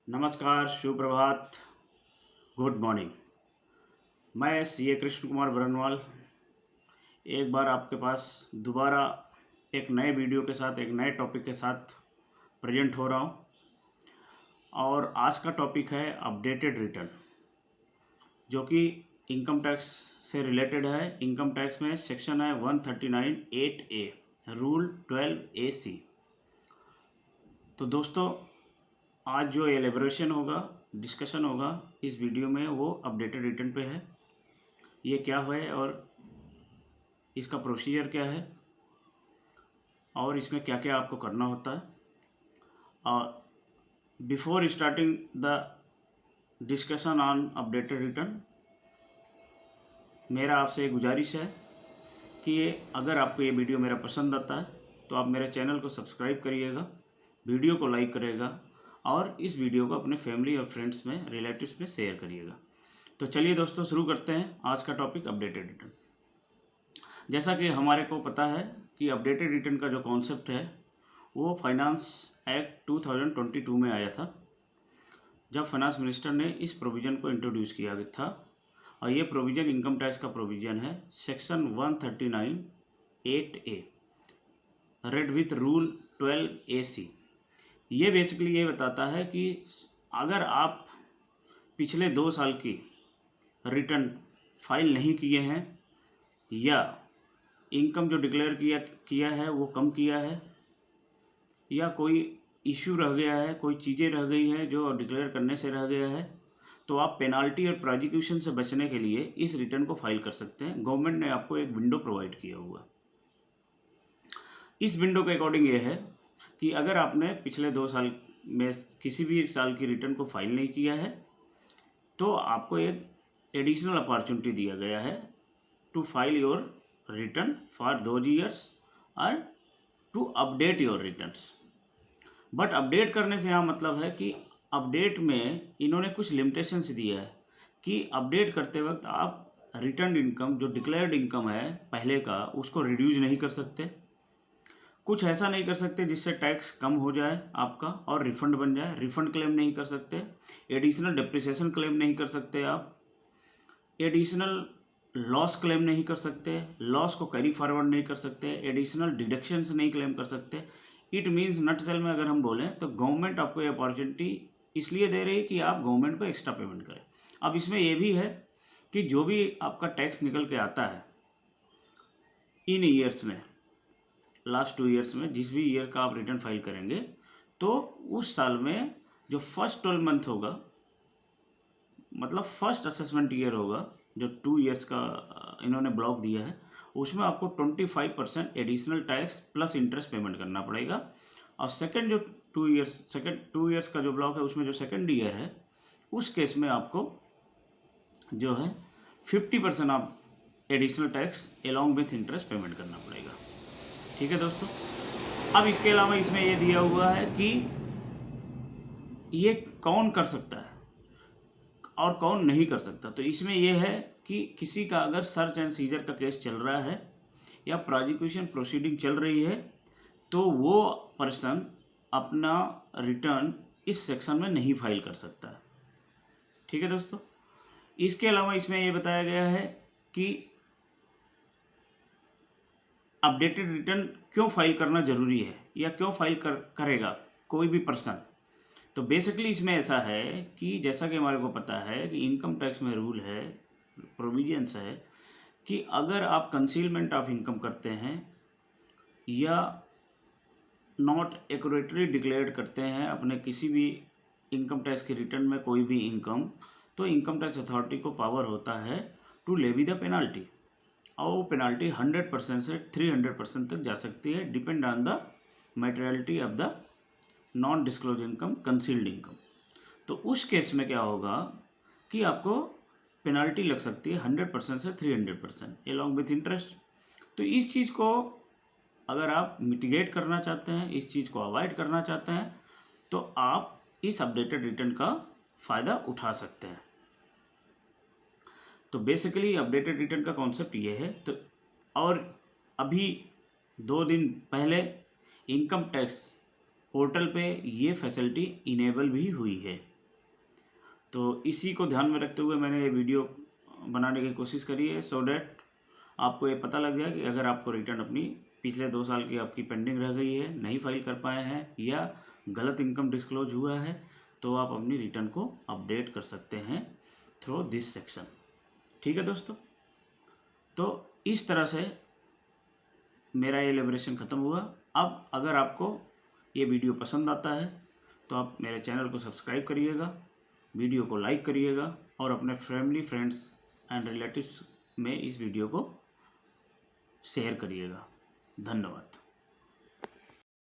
नमस्कार, शुभ प्रभात, good morning. मैं CA Krishna Kumar Barnwal एक बार आपके पास दोबारा एक नए वीडियो के साथ, एक नए टॉपिक के साथ प्रेजेंट हो रहा हूँ। और आज का टॉपिक है अपडेटेड रिटर्न, जो कि इनकम टैक्स से रिलेटेड है। इनकम टैक्स में सेक्शन है 139(8)A, रूल 12AC। तो दोस्तों, आज जो एलेबोरेशन होगा, डिस्कशन होगा इस वीडियो में, वो अपडेटेड रिटर्न पे है। ये क्या है और इसका प्रोसीजर क्या है और इसमें क्या क्या आपको करना होता है। और before starting the discussion on updated return, मेरा आपसे एक गुजारिश है कि अगर आपको ये वीडियो मेरा पसंद आता है तो आप मेरे चैनल को सब्सक्राइब करिएगा, वीडियो को लाइक करिएगा और इस वीडियो को अपने फैमिली और फ्रेंड्स में, रिलेटिव्स में शेयर करिएगा। तो चलिए दोस्तों, शुरू करते हैं आज का टॉपिक अपडेटेड रिटर्न। जैसा कि हमारे को पता है कि अपडेटेड रिटर्न का जो कॉन्सेप्ट है वो फाइनेंस एक्ट 2022 में आया था, जब फाइनेंस मिनिस्टर ने इस प्रोविज़न को इंट्रोड्यूस किया गया था। और ये प्रोविज़न इनकम टैक्स का प्रोविज़न है, section 139(8)A, red with rule 12AC। ये बेसिकली ये बताता है कि अगर आप पिछले 2 साल की रिटर्न फाइल नहीं किए हैं या इनकम जो डिक्लेयर किया है वो कम किया है या कोई इश्यू रह गया है, कोई चीज़ें रह गई हैं जो डिक्लेयर करने से रह गया है, तो आप पेनाल्टी और प्रोसिक्यूशन से बचने के लिए इस रिटर्न को फाइल कर सकते हैं। गवर्नमेंट ने आपको एक विंडो प्रोवाइड किया हुआ। इस विंडो के अकॉर्डिंग ये है कि अगर आपने पिछले 2 साल में किसी भी साल की रिटर्न को फाइल नहीं किया है तो आपको एक एडिशनल अपॉर्चुनिटी दिया गया है to file your return for those years और to update your returns. But update करने से यहाँ मतलब है कि अपडेट में इन्होंने कुछ लिमिटेशंस दिया है कि अपडेट करते वक्त आप रिटर्न इनकम, जो डिक्लेयर्ड इनकम है पहले का, उसको रिड्यूस नहीं कर सकते। कुछ ऐसा नहीं कर सकते जिससे टैक्स कम हो जाए आपका और रिफंड बन जाए। रिफंड क्लेम नहीं कर सकते, एडिशनल डिप्रिसिएशन क्लेम नहीं कर सकते, आप एडिशनल लॉस क्लेम नहीं कर सकते, लॉस को कैरी फॉरवर्ड नहीं कर सकते, एडिशनल डिडक्शंस नहीं क्लेम कर सकते। इट मीन्स नटसेल में अगर हम बोलें तो गवर्नमेंट आपको ये अपॉर्चुनिटी इसलिए दे रही है कि आप गवर्नमेंट को एक्स्ट्रा पेमेंट करें। अब इसमें यह भी है कि जो भी आपका टैक्स निकल के आता है इन ईयर्स में, लास्ट 2 ईयर्स में, जिस भी ईयर का आप रिटर्न फाइल करेंगे, तो उस साल में जो फर्स्ट 12 मंथ होगा, मतलब फर्स्ट असेसमेंट ईयर होगा, जो 2 ईयर्स का इन्होंने ब्लॉक दिया है, उसमें आपको 25% additional tax plus interest payment करना पड़ेगा। और सेकंड जो 2 ईयर्स का जो ब्लॉक है, उसमें जो सेकंड ईयर है, उस केस में आपको जो है 50% आप additional tax along with interest payment करना पड़ेगा। ठीक है दोस्तों। अब इसके अलावा इसमें ये दिया हुआ है कि ये कौन कर सकता है और कौन नहीं कर सकता। तो इसमें यह है कि किसी का अगर सर्च एंड सीजर का केस चल रहा है या प्रोसिक्यूशन प्रोसीडिंग चल रही है, तो वो पर्सन अपना रिटर्न इस सेक्शन में नहीं फाइल कर सकता है। ठीक है दोस्तों। इसके अलावा इसमें यह बताया गया है कि अपडेटेड रिटर्न क्यों फाइल करना ज़रूरी है या क्यों फाइल करेगा कोई भी पर्सन। तो बेसिकली इसमें ऐसा है कि जैसा कि हमारे को पता है कि इनकम टैक्स में रूल है, प्रोविजंस है कि अगर आप कंसीलमेंट ऑफ इनकम करते हैं या नॉट एक्यूरेटली डिक्लेयर करते हैं अपने किसी भी इनकम टैक्स की रिटर्न में कोई भी इनकम, तो इनकम टैक्स अथॉरिटी को पावर होता है टू लेवी द पेनाल्टी। और वो पेनाल्टी 100% से 300% तक जा सकती है, depend on the materiality of the non disclose income, concealed income. तो उस केस में क्या होगा कि आपको पेनाल्टी लग सकती है 100% से 300% एलॉन्ग विथ इंटरेस्ट। तो इस चीज़ को अगर आप मिटिगेट करना चाहते हैं, इस चीज़ को अवॉइड करना चाहते हैं, तो आप इस अपडेटेड रिटर्न का फ़ायदा उठा सकते हैं। तो बेसिकली अपडेटेड रिटर्न का कॉन्सेप्ट ये है। तो और अभी 2 दिन पहले इनकम टैक्स पोर्टल पे ये फैसिलिटी इनेबल भी हुई है। तो इसी को ध्यान में रखते हुए मैंने ये वीडियो बनाने की कोशिश करी है, सो डैट आपको ये पता लग जाए कि अगर आपको रिटर्न अपनी पिछले 2 साल की आपकी पेंडिंग रह गई है, नहीं फाइल कर पाए हैं या गलत इनकम डिस्क्लोज हुआ है, तो आप अपनी रिटर्न को अपडेट कर सकते हैं थ्रू दिस सेक्शन। ठीक है दोस्तों, तो इस तरह से मेरा ये एलिब्रेशन ख़त्म हुआ। अब अगर आपको ये वीडियो पसंद आता है तो आप मेरे चैनल को सब्सक्राइब करिएगा, वीडियो को लाइक करिएगा और अपने फैमिली, फ्रेंड्स एंड रिलेटिव्स में इस वीडियो को शेयर करिएगा। धन्यवाद।